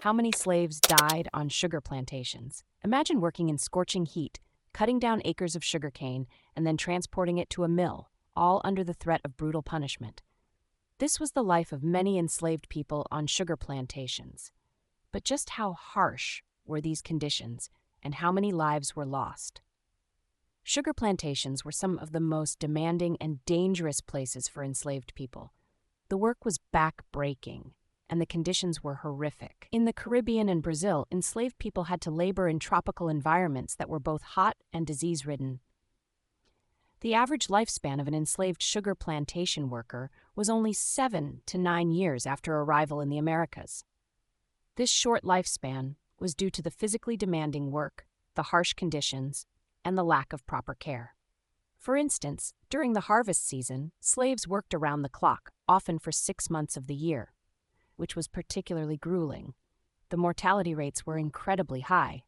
How many slaves died on sugar plantations? Imagine working in scorching heat, cutting down acres of sugarcane, and then transporting it to a mill, all under the threat of brutal punishment. This was the life of many enslaved people on sugar plantations. But just how harsh were these conditions, and how many lives were lost? Sugar plantations were some of the most demanding and dangerous places for enslaved people. The work was back-breaking, and the conditions were horrific. In the Caribbean and Brazil, enslaved people had to labor in tropical environments that were both hot and disease-ridden. The average lifespan of an enslaved sugar plantation worker was only 7 to 9 years after arrival in the Americas. This short lifespan was due to the physically demanding work, the harsh conditions, and the lack of proper care. For instance, during the harvest season, slaves worked around the clock, often for 6 months of the year, which was particularly grueling. The mortality rates were incredibly high.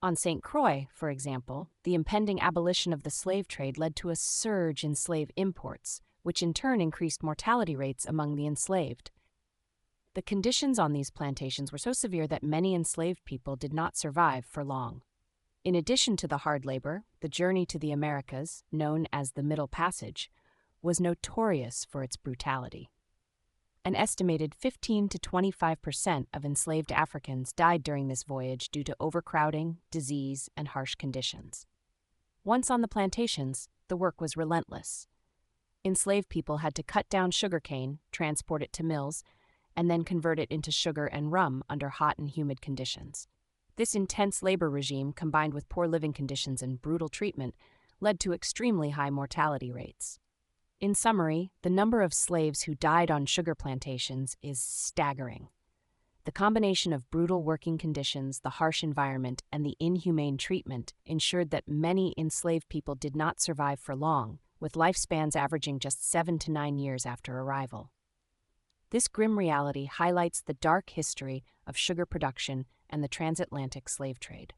On St. Croix, for example, the impending abolition of the slave trade led to a surge in slave imports, which in turn increased mortality rates among the enslaved. The conditions on these plantations were so severe that many enslaved people did not survive for long. In addition to the hard labor, the journey to the Americas, known as the Middle Passage, was notorious for its brutality. An estimated 15 to 25% of enslaved Africans died during this voyage due to overcrowding, disease, and harsh conditions. Once on the plantations, the work was relentless. Enslaved people had to cut down sugarcane, transport it to mills, and then convert it into sugar and rum under hot and humid conditions. This intense labor regime, combined with poor living conditions and brutal treatment, led to extremely high mortality rates. In summary, the number of slaves who died on sugar plantations is staggering. The combination of brutal working conditions, the harsh environment, and the inhumane treatment ensured that many enslaved people did not survive for long, with lifespans averaging just 7 to 9 years after arrival. This grim reality highlights the dark history of sugar production and the transatlantic slave trade.